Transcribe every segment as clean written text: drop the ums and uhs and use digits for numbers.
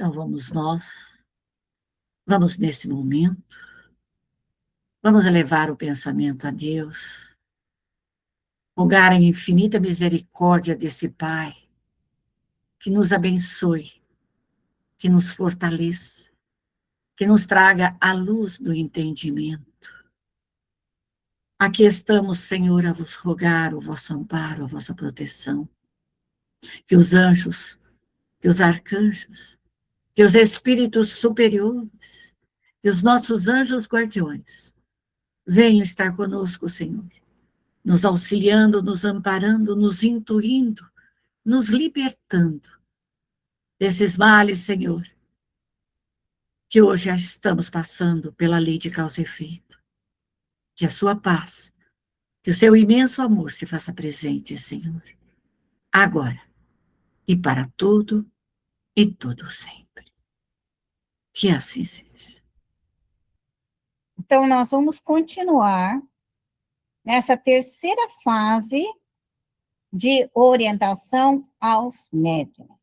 Então vamos nesse momento, vamos elevar o pensamento a Deus, rogar a infinita misericórdia desse Pai, que nos abençoe, que nos fortaleça, que nos traga a luz do entendimento. Aqui estamos, Senhor, a vos rogar o vosso amparo, a vossa proteção, que os anjos, que os arcanjos, que os espíritos superiores, que os nossos anjos guardiões venham estar conosco, Senhor, nos auxiliando, nos amparando, nos intuindo, nos libertando desses males, Senhor, que hoje já estamos passando pela lei de causa e efeito. Que a sua paz, que o seu imenso amor se faça presente, Senhor, agora e para todo e todo sempre. Que assim seja. Então, nós vamos continuar nessa terceira fase de orientação aos médiuns.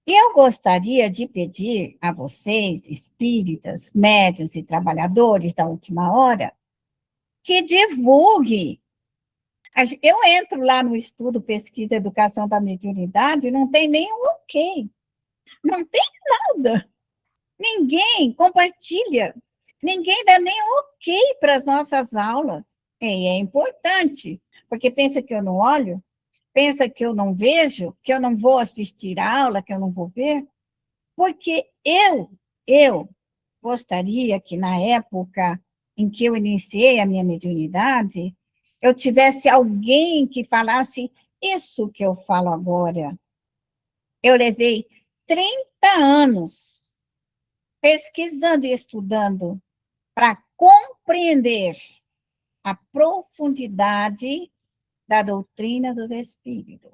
E eu gostaria de pedir a vocês, espíritas, médiuns e trabalhadores da última hora, que divulgue. Eu entro lá no estudo, pesquisa, educação da mediunidade, não tem nenhum ok. Não tem nada. Ninguém compartilha. Ninguém dá nem ok para as nossas aulas. E é importante, porque pensa que eu não olho, pensa que eu não vejo, que eu não vou assistir a aula, que eu não vou ver. Porque eu gostaria que na época em que eu iniciei a minha mediunidade, eu tivesse alguém que falasse isso que eu falo agora. Eu levei 30 anos pesquisando e estudando para compreender a profundidade da doutrina dos espíritos.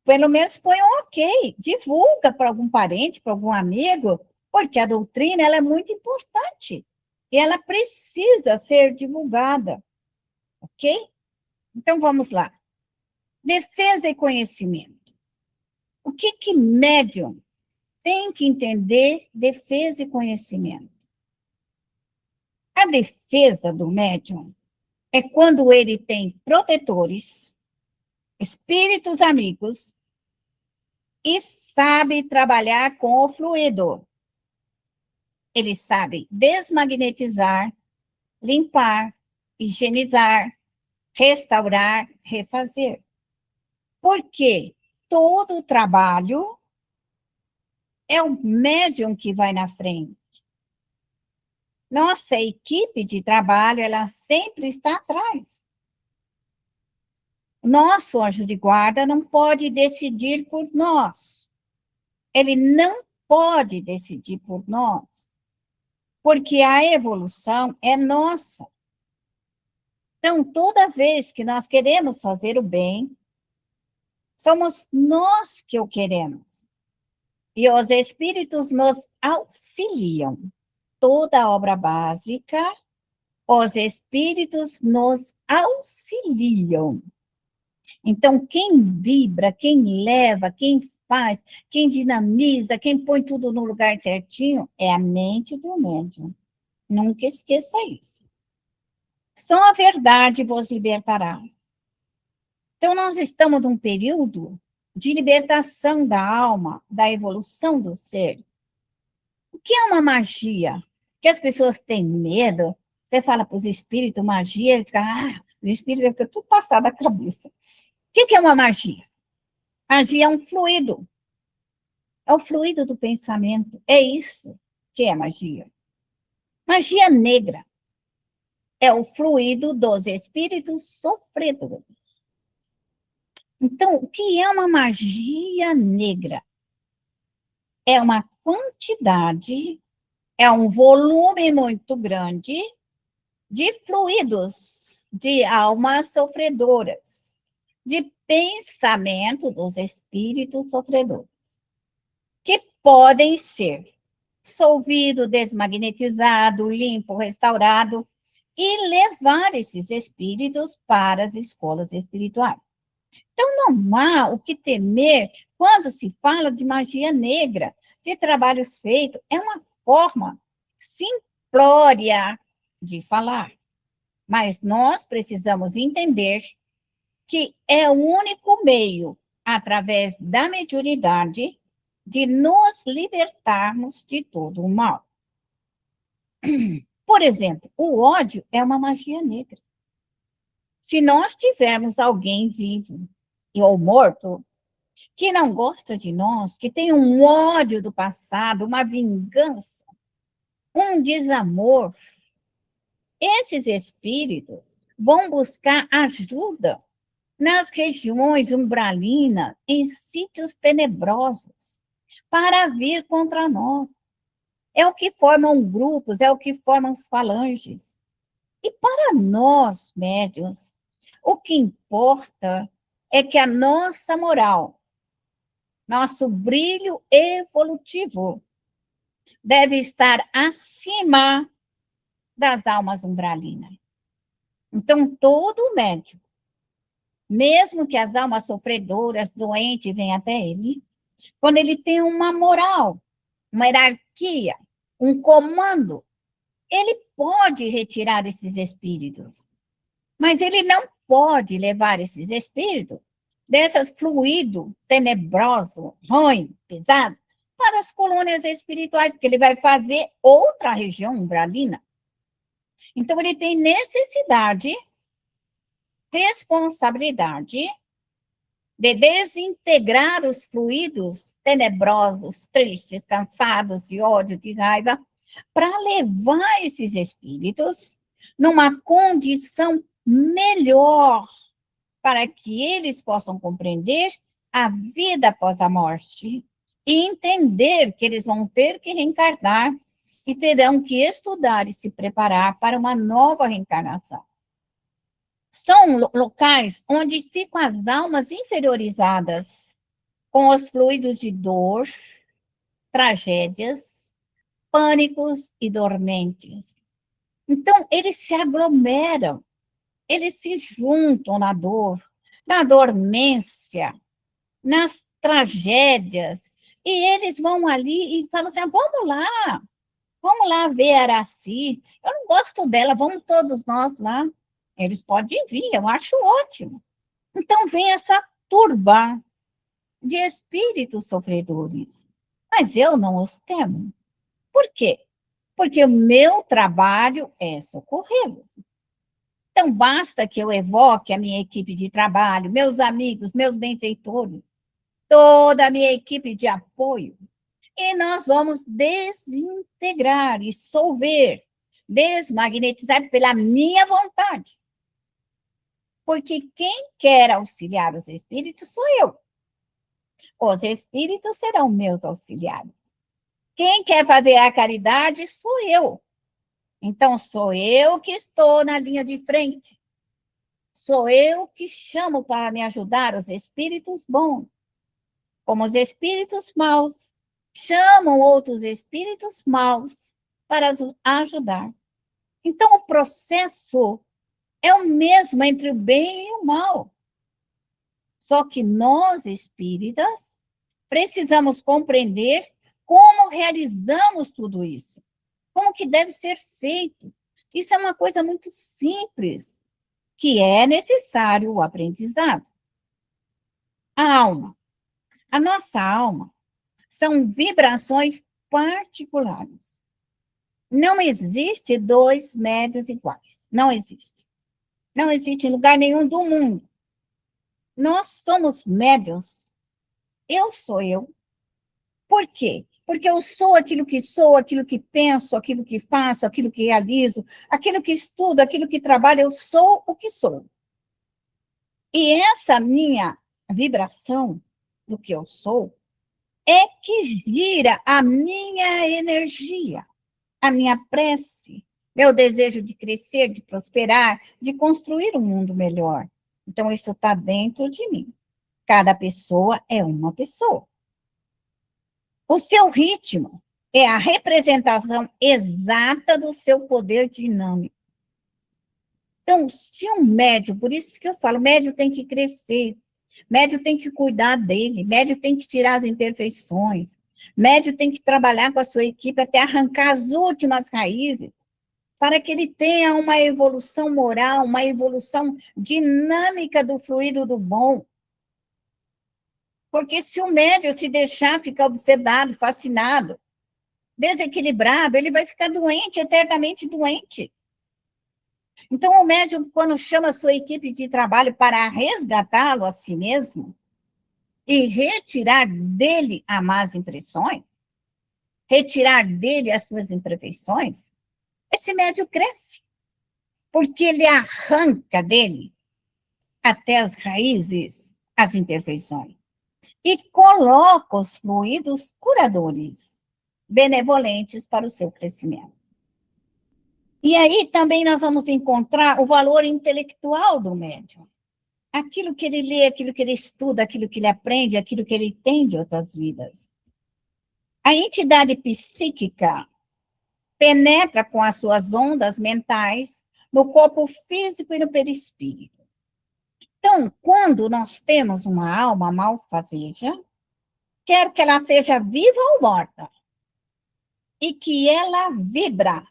Pelo menos põe um ok, divulga para algum parente, para algum amigo, porque a doutrina ela é muito importante e ela precisa ser divulgada, ok? Então, vamos lá. Defesa e conhecimento. O que médium tem que entender defesa e conhecimento? A defesa do médium é quando ele tem protetores, espíritos amigos, e sabe trabalhar com o fluido. Ele sabe desmagnetizar, limpar, higienizar, restaurar, refazer. Porque todo o trabalho é o médium que vai na frente. Nossa equipe de trabalho, ela sempre está atrás. Nosso anjo de guarda não pode decidir por nós. Ele não pode decidir por nós. Porque a evolução é nossa. Então, toda vez que nós queremos fazer o bem, somos nós que o queremos. E os espíritos nos auxiliam. Toda a obra básica, os espíritos nos auxiliam. Então, quem vibra, quem leva, quem faz, quem dinamiza, quem põe tudo no lugar certinho, é a mente do médium. Nunca esqueça isso. Só a verdade vos libertará. Então, nós estamos num período de libertação da alma, da evolução do ser. O que é uma magia? Que as pessoas têm medo. Você fala para os espíritos, magia, eles ficam, os espíritos ficam tudo passado da cabeça. O que é uma magia? Magia é um fluido. É o fluido do pensamento. É isso que é magia. Magia negra é o fluido dos espíritos sofredores. Então, o que é uma magia negra? É uma quantidade, é um volume muito grande de fluidos de almas sofredoras, de pensamento dos espíritos sofredores, que podem ser dissolvido, desmagnetizado, limpo, restaurado, e levar esses espíritos para as escolas espirituais. Então, não há o que temer quando se fala de magia negra, de trabalhos feitos. É uma forma simplória de falar. Mas nós precisamos entender que é o único meio, através da mediunidade, de nos libertarmos de todo o mal. Por exemplo, o ódio é uma magia negra. Se nós tivermos alguém vivo ou morto que não gosta de nós, que tem um ódio do passado, uma vingança, um desamor, esses espíritos vão buscar ajuda nas regiões umbralinas, em sítios tenebrosos, para vir contra nós. É o que formam grupos, é o que formam as falanges. E para nós, médiuns, o que importa é que a nossa moral, nosso brilho evolutivo, deve estar acima das almas umbralinas. Então, todo médium, mesmo que as almas sofredoras, doentes, venham até ele, quando ele tem uma moral, uma hierarquia, um comando, ele pode retirar esses espíritos, mas ele não pode levar esses espíritos, desses fluido tenebroso, ruim, pesado, para as colônias espirituais, porque ele vai fazer outra região umbralina. Então, ele tem necessidade, responsabilidade de desintegrar os fluidos tenebrosos, tristes, cansados de ódio, de raiva, para levar esses espíritos numa condição melhor, para que eles possam compreender a vida após a morte e entender que eles vão ter que reencarnar e terão que estudar e se preparar para uma nova reencarnação. São locais onde ficam as almas inferiorizadas, com os fluidos de dor, tragédias, pânicos e dormentes. Então, eles se aglomeram, eles se juntam na dor, na dormência, nas tragédias, e eles vão ali e falam assim, vamos lá ver a Araci, eu não gosto dela, vamos todos nós lá. Eles podem vir, eu acho ótimo. Então, vem essa turba de espíritos sofredores. Mas eu não os temo. Por quê? Porque o meu trabalho é socorrê-los. Então, basta que eu evoque a minha equipe de trabalho, meus amigos, meus benfeitores, toda a minha equipe de apoio, e nós vamos desintegrar, dissolver, desmagnetizar pela minha vontade. Porque quem quer auxiliar os espíritos sou eu. Os espíritos serão meus auxiliares. Quem quer fazer a caridade sou eu. Então, sou eu que estou na linha de frente. Sou eu que chamo para me ajudar os espíritos bons. Como os espíritos maus chamam outros espíritos maus para ajudar. Então, o processo é o mesmo entre o bem e o mal. Só que nós, espíritas, precisamos compreender como realizamos tudo isso. Como que deve ser feito. Isso é uma coisa muito simples, que é necessário o aprendizado. A alma. A nossa alma são vibrações particulares. Não existe dois médios iguais. Não existe. Não existe em lugar nenhum do mundo. Nós somos médiuns. Eu sou eu. Por quê? Porque eu sou, aquilo que penso, aquilo que faço, aquilo que realizo, aquilo que estudo, aquilo que trabalho, eu sou o que sou. E essa minha vibração do que eu sou é que gira a minha energia, a minha prece, meu desejo de crescer, de prosperar, de construir um mundo melhor. Então, isso está dentro de mim. Cada pessoa é uma pessoa. O seu ritmo é a representação exata do seu poder dinâmico. Então, se um médium, por isso que eu falo, o médium tem que crescer, Médium tem que cuidar dele, médium tem que tirar as imperfeições, médium tem que trabalhar com a sua equipe até arrancar as últimas raízes, para que ele tenha uma evolução moral, uma evolução dinâmica do fluido do bom. Porque se o médium se deixar ficar obsedado, fascinado, desequilibrado, ele vai ficar doente, eternamente doente. Então, o médium, quando chama a sua equipe de trabalho para resgatá-lo a si mesmo e retirar dele as más impressões, retirar dele as suas imperfeições, esse médium cresce, porque ele arranca dele até as raízes as imperfeições e coloca os fluidos curadores, benevolentes para o seu crescimento. E aí também nós vamos encontrar o valor intelectual do médium. Aquilo que ele lê, aquilo que ele estuda, aquilo que ele aprende, aquilo que ele tem de outras vidas. A entidade psíquica penetra com as suas ondas mentais no corpo físico e no perispírito. Então, quando nós temos uma alma malfazeja, quer que ela seja viva ou morta, e que ela vibra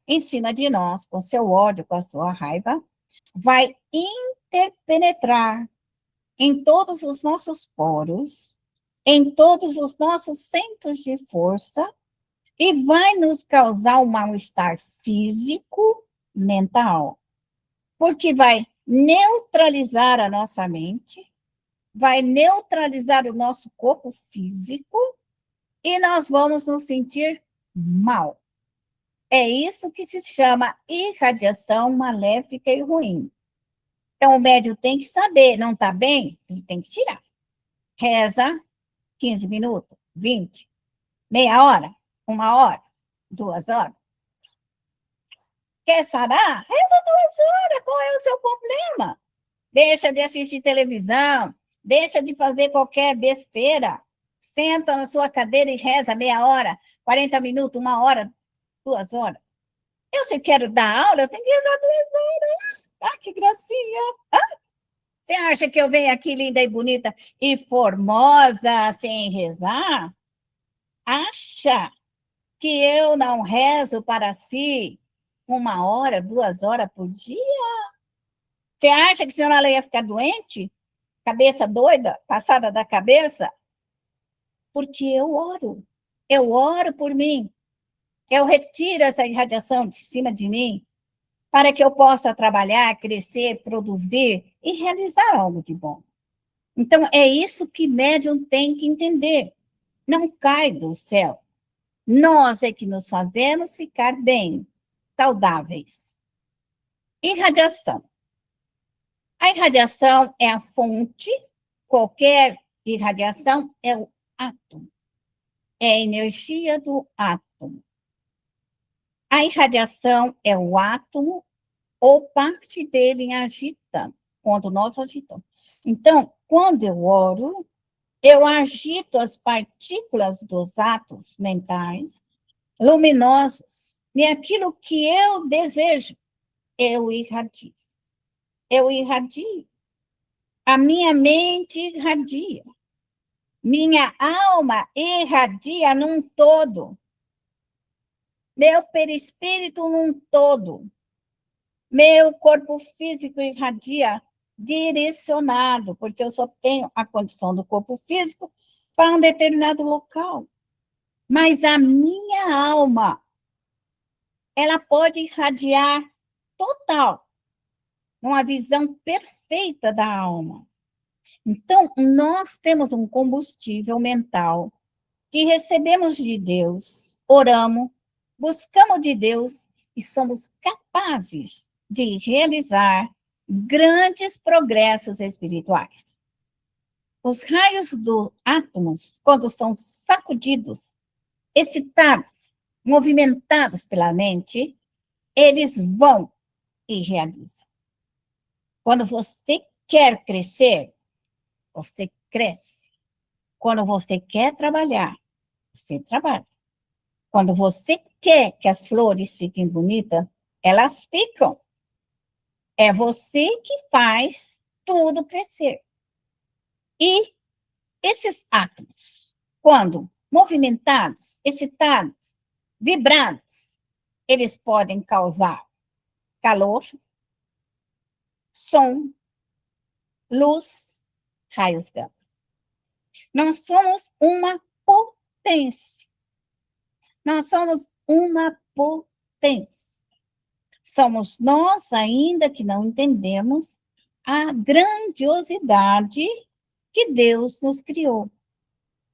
em cima de nós, com seu ódio, com a sua raiva, vai interpenetrar em todos os nossos poros, em todos os nossos centros de força, e vai nos causar um mal-estar físico, mental, porque vai neutralizar a nossa mente, vai neutralizar o nosso corpo físico, e nós vamos nos sentir mal. É isso que se chama irradiação maléfica e ruim. Então, o médium tem que saber, não está bem? Ele tem que tirar. Reza 15 minutos, 20, meia hora, 1 hora, 2 horas. Quer sarar? Reza 2 horas, qual é o seu problema? Deixa de assistir televisão, deixa de fazer qualquer besteira. Senta na sua cadeira e reza meia hora, 40 minutos, 1 hora, 2 horas. Eu, se quero dar aula, eu tenho que rezar 2 horas. Ah, que gracinha. Ah, você acha que eu venho aqui linda e bonita e formosa sem rezar? Acha que eu não rezo para si 1 hora, 2 horas por dia? Você acha que senão ela ia ficar doente? Cabeça doida? Passada da cabeça? Porque eu oro. Eu oro por mim. Eu retiro essa irradiação de cima de mim para que eu possa trabalhar, crescer, produzir e realizar algo de bom. Então, é isso que médium tem que entender. Não cai do céu. Nós é que nos fazemos ficar bem, saudáveis. Irradiação. A irradiação é a fonte, qualquer irradiação é o átomo. É a energia do átomo. A irradiação é o átomo ou parte dele agitando, quando nós agitamos. Então, quando eu oro, eu agito as partículas dos átomos mentais luminosos e aquilo que eu desejo, eu irradio. Eu irradio. A minha mente irradia. Minha alma irradia num todo. Meu perispírito num todo. Meu corpo físico irradia direcionado, porque eu só tenho a condição do corpo físico para um determinado local. Mas a minha alma, ela pode irradiar total, uma visão perfeita da alma. Então, nós temos um combustível mental que recebemos de Deus, oramos, buscamos de Deus e somos capazes de realizar grandes progressos espirituais. Os raios dos átomos, quando são sacudidos, excitados, movimentados pela mente, eles vão e realizam. Quando você quer crescer, você cresce. Quando você quer trabalhar, você trabalha. Quando você quer que as flores fiquem bonitas, elas ficam. É você que faz tudo crescer. E esses átomos, quando movimentados, excitados, vibrados, eles podem causar calor, som, luz, raios gama. Nós somos uma potência. Nós somos uma potência. Somos nós ainda que não entendemos a grandiosidade que Deus nos criou.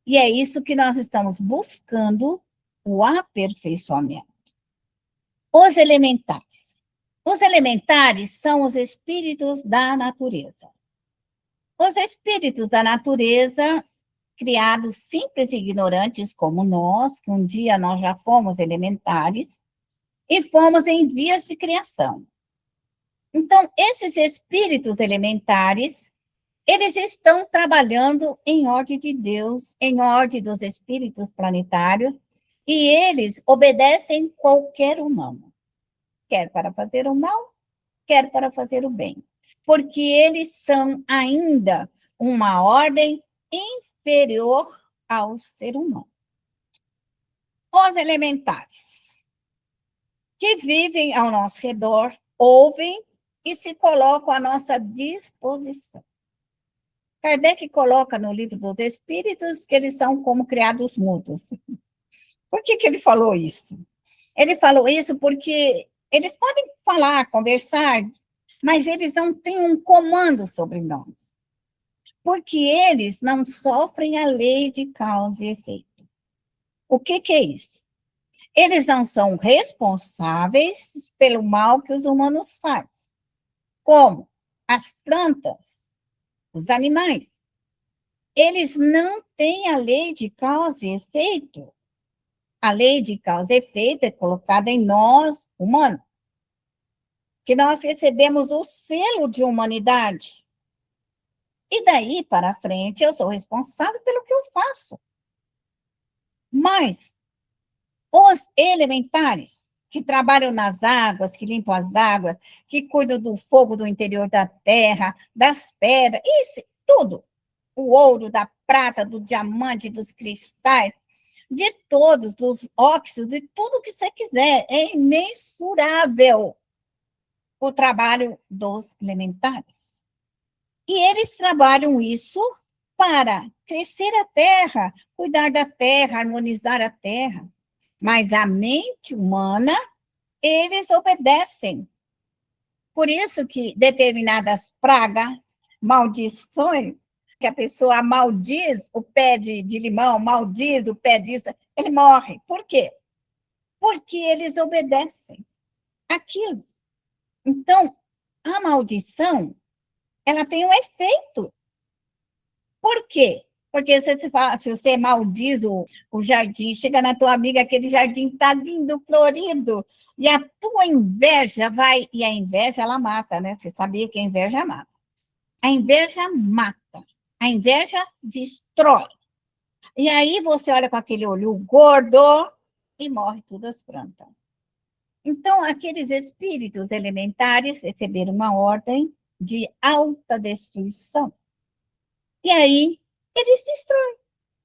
E é isso que nós estamos buscando, o aperfeiçoamento. Os elementares. Os elementares são os espíritos da natureza. Os espíritos da natureza, criados simples e ignorantes como nós, que um dia nós já fomos elementares, e fomos em vias de criação. Então, esses espíritos elementares, eles estão trabalhando em ordem de Deus, em ordem dos espíritos planetários, e eles obedecem qualquer humano, quer para fazer o mal, quer para fazer o bem, porque eles são ainda uma ordem inferior ao ser humano. Os elementares, que vivem ao nosso redor, ouvem e se colocam à nossa disposição. Kardec coloca no Livro dos Espíritos que eles são como criados mudos. Por que ele falou isso? Ele falou isso porque eles podem falar, conversar, mas eles não têm um comando sobre nós. Porque eles não sofrem a lei de causa e efeito. O que é isso? Eles não são responsáveis pelo mal que os humanos fazem. Como as plantas, os animais. Eles não têm a lei de causa e efeito. A lei de causa e efeito é colocada em nós, humanos, que nós recebemos o selo de humanidade. E daí para frente eu sou responsável pelo que eu faço. Mas os elementares, que trabalham nas águas, que limpam as águas, que cuidam do fogo do interior da terra, das pedras, isso, tudo. O ouro, da prata, do diamante, dos cristais, de todos, dos óxidos, de tudo que você quiser. É imensurável o trabalho dos elementares. E eles trabalham isso para crescer a terra, cuidar da terra, harmonizar a terra. Mas a mente humana, eles obedecem. Por isso que determinadas pragas, maldições, que a pessoa maldiz o pé de limão, maldiz o pé disso, ele morre. Por quê? Porque eles obedecem aquilo. Então, a maldição, ela tem um efeito. Por quê? Porque se você maldiz o jardim, chega na tua amiga, aquele jardim está lindo, florido, e a tua inveja vai, e a inveja, ela mata, né? Você sabia que a inveja mata. A inveja mata, a inveja destrói. E aí você olha com aquele olho gordo e morre todas as plantas. Então, aqueles espíritos elementares receberam uma ordem de alta destruição. E aí, eles destroem.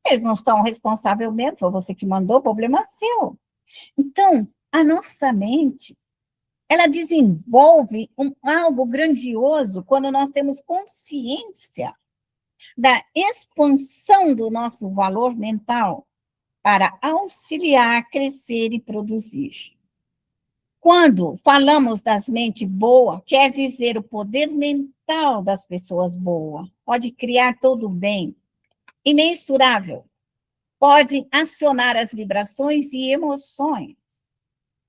Eles não estão responsáveis mesmo, foi você que mandou, o problema é seu. Então, a nossa mente, ela desenvolve algo grandioso quando nós temos consciência da expansão do nosso valor mental para auxiliar, crescer e produzir. Quando falamos das mentes boas, quer dizer o poder mental das pessoas boas. Pode criar todo o bem, imensurável. Pode acionar as vibrações e emoções.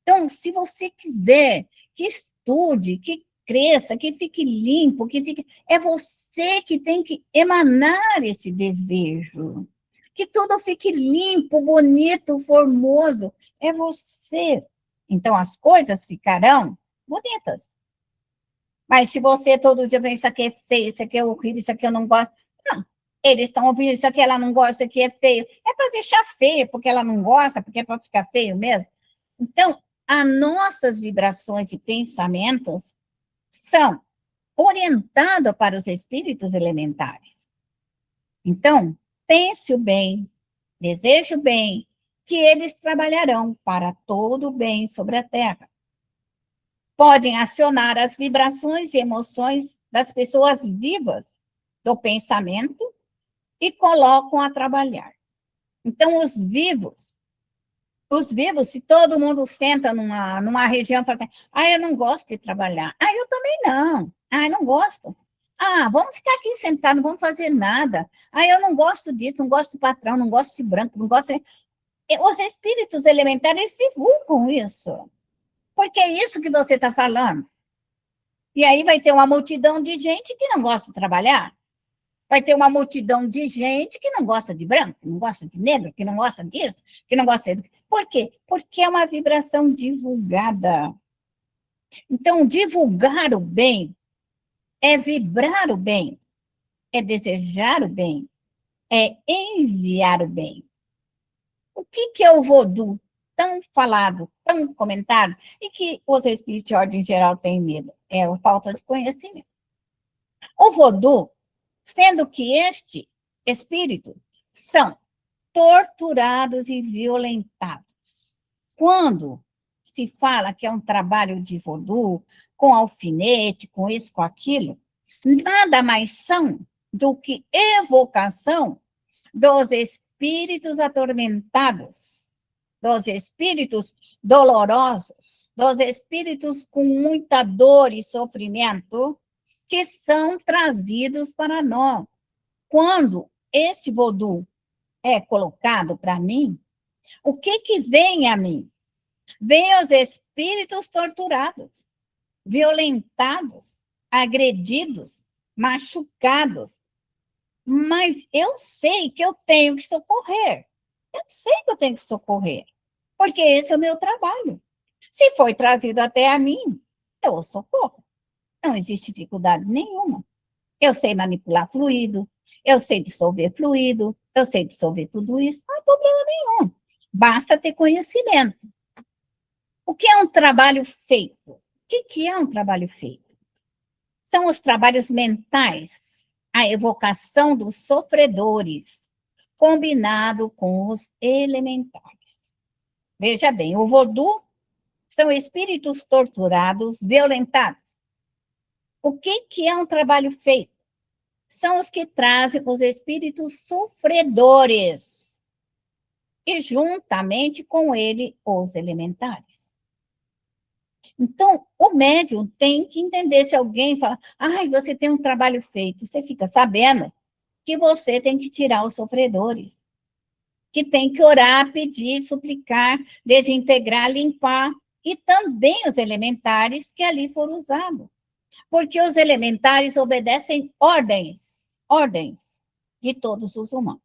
Então, se você quiser que estude, que cresça, que fique limpo, é você que tem que emanar esse desejo. Que tudo fique limpo, bonito, formoso. É você. Então, as coisas ficarão bonitas. Mas se você todo dia pensa que é feio, isso aqui é horrível, isso aqui eu não gosto. Não. Eles estão ouvindo isso aqui, ela não gosta, isso aqui é feio. É para deixar feio, porque ela não gosta, porque é para ficar feio mesmo. Então, as nossas vibrações e pensamentos são orientados para os espíritos elementares. Então, pense o bem, deseje o bem, que eles trabalharão para todo o bem sobre a terra. Podem acionar as vibrações e emoções das pessoas vivas do pensamento e colocam a trabalhar. Então, se todo mundo senta numa região e fala assim, eu não gosto de trabalhar. Eu também não. Eu não gosto. Vamos ficar aqui sentados, não vamos fazer nada. Eu não gosto disso, não gosto do patrão, não gosto de branco, não gosto de... Os espíritos elementares divulgam isso. Porque é isso que você está falando. E aí vai ter uma multidão de gente que não gosta de trabalhar. Vai ter uma multidão de gente que não gosta de branco, que não gosta de negro, que não gosta disso, que não gosta de... Por quê? Porque é uma vibração divulgada. Então, divulgar o bem é vibrar o bem, é desejar o bem, é enviar o bem. O que é o Vodou? Tão falado, tão comentado, e que os espíritos de ordem geral têm medo? É a falta de conhecimento. O Vodou, sendo que este espírito são torturados e violentados. Quando se fala que é um trabalho de Vodou, com alfinete, com isso, com aquilo, nada mais são do que evocação dos espíritos atormentados, dos espíritos dolorosos, dos espíritos com muita dor e sofrimento, que são trazidos para nós. Quando esse Vodou é colocado para mim, o que vem a mim? Vem os espíritos torturados, violentados, agredidos, machucados. Mas eu sei que eu tenho que socorrer. Eu sei que eu tenho que socorrer, porque esse é o meu trabalho. Se foi trazido até a mim, eu o socorro. Não existe dificuldade nenhuma. Eu sei manipular fluido, eu sei dissolver fluido, eu sei dissolver tudo isso, não há problema nenhum. Basta ter conhecimento. O que é um trabalho feito? O que é um trabalho feito? São os trabalhos mentais, a evocação dos sofredores, combinado com os elementares. Veja bem, o Vodou são espíritos torturados, violentados. O que é um trabalho feito? São os que trazem os espíritos sofredores e, juntamente com ele, os elementares. Então, o médium tem que entender. Se alguém fala, você tem um trabalho feito, você fica sabendo que você tem que tirar os sofredores, que tem que orar, pedir, suplicar, desintegrar, limpar, e também os elementares que ali foram usados. Porque os elementares obedecem ordens de todos os humanos.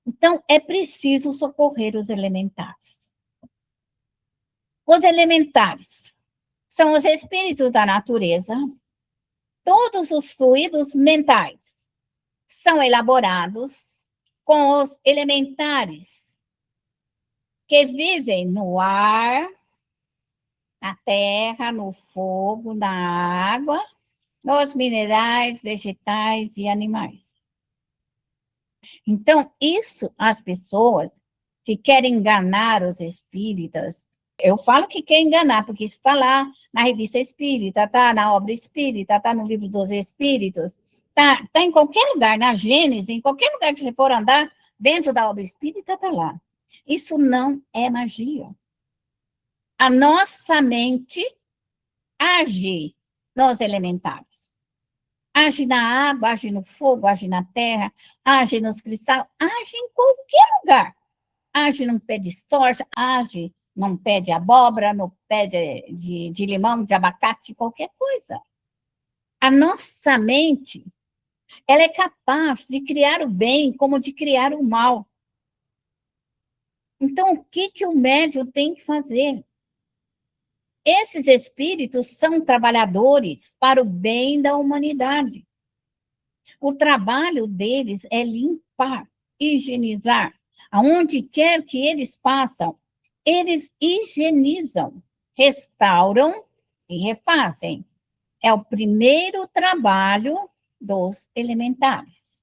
Então, é preciso socorrer os elementares. Os elementares são os espíritos da natureza. Todos os fluidos mentais são elaborados com os elementares que vivem no ar, na terra, no fogo, na água, nos minerais, vegetais e animais. Então, isso as pessoas que querem enganar os espíritas, eu falo que quer enganar, porque isso está lá na revista espírita, está na obra espírita, está no livro dos espíritos, está em qualquer lugar, na Gênesis, em qualquer lugar que você for andar, dentro da obra espírita está lá. Isso não é magia. A nossa mente age nos elementares. Age na água, age no fogo, age na terra, age nos cristais, age em qualquer lugar. Age num pé de soja, age num pé de abóbora, no pé de limão, de abacate, qualquer coisa. A nossa mente, ela é capaz de criar o bem como de criar o mal. Então, o que o médium tem que fazer? Esses espíritos são trabalhadores para o bem da humanidade. O trabalho deles é limpar, higienizar. Aonde quer que eles passam, eles higienizam, restauram e refazem. É o primeiro trabalho dos elementares.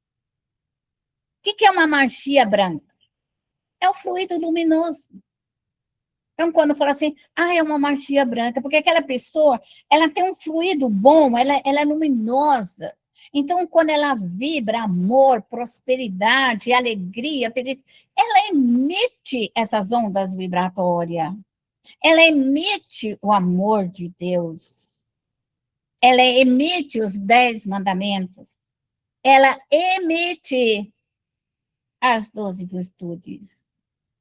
que é uma magia branca? É o fluido luminoso. Então, quando fala assim, é uma magia branca, porque aquela pessoa, ela tem um fluido bom, ela é luminosa. Então, quando ela vibra amor, prosperidade, alegria, felicidade, ela emite essas ondas vibratórias. Ela emite o amor de Deus. Ela emite os 10 mandamentos. Ela emite as 12 virtudes.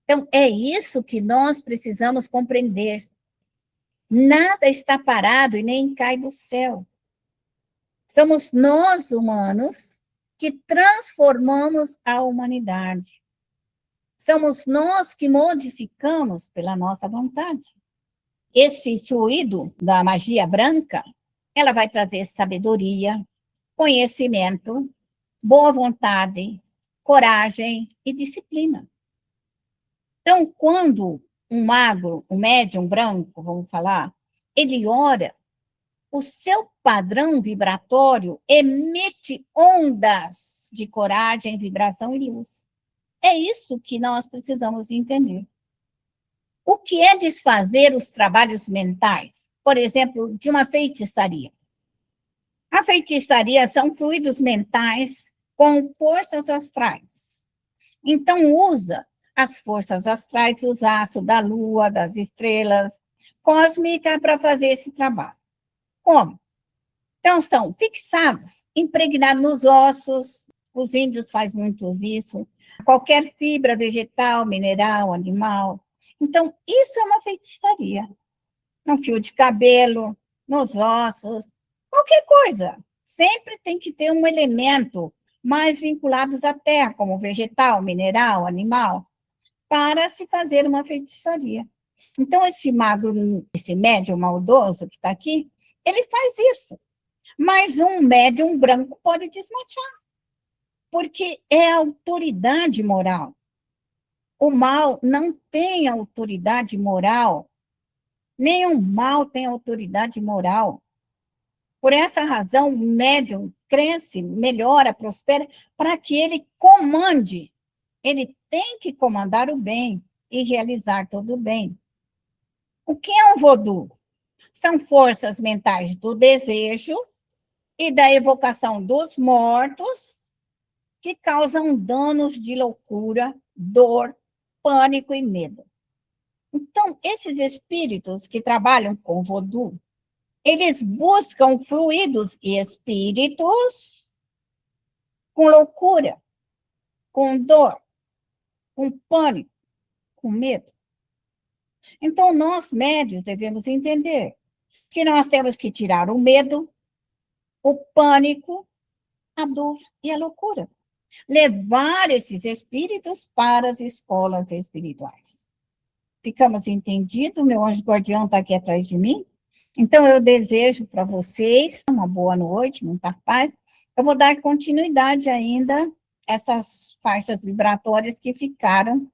Então, é isso que nós precisamos compreender. Nada está parado e nem cai do céu. Somos nós, humanos, que transformamos a humanidade. Somos nós que modificamos pela nossa vontade. Esse fluido da magia branca, ela vai trazer sabedoria, conhecimento, boa vontade, coragem e disciplina. Então, quando um mago, um médium branco, vamos falar, ele ora, o seu padrão vibratório emite ondas de coragem, vibração e luz. É isso que nós precisamos entender. O que é desfazer os trabalhos mentais? Por exemplo, de uma feitiçaria. A feitiçaria são fluidos mentais com forças astrais. Então, usa as forças astrais, os astros da lua, das estrelas cósmicas para fazer esse trabalho. Como? Então, são fixados, impregnados nos ossos, os índios fazem muito isso, qualquer fibra vegetal, mineral, animal. Então, isso é uma feitiçaria. No fio de cabelo, nos ossos, qualquer coisa. Sempre tem que ter um elemento mais vinculado à terra, como vegetal, mineral, animal, para se fazer uma feitiçaria. Então, esse mago, esse médium maldoso que está aqui, ele faz isso. Mas um médium branco pode desmanchar, porque é autoridade moral. O mal não tem autoridade moral. Nenhum mal tem autoridade moral. Por essa razão, o médium cresce, melhora, prospera, para que ele comande. Ele tem que comandar o bem e realizar todo o bem. O que é um vodú? São forças mentais do desejo e da evocação dos mortos que causam danos de loucura, dor, pânico e medo. Então, esses espíritos que trabalham com vodú, eles buscam fluidos e espíritos com loucura, com dor, com pânico, com medo. Então, nós médios devemos entender que nós temos que tirar o medo, o pânico, a dor e a loucura. Levar esses espíritos para as escolas espirituais. Ficamos entendidos? Meu anjo guardião está aqui atrás de mim. Então, eu desejo para vocês uma boa noite, muita paz. Eu vou dar continuidade ainda a essas faixas vibratórias que ficaram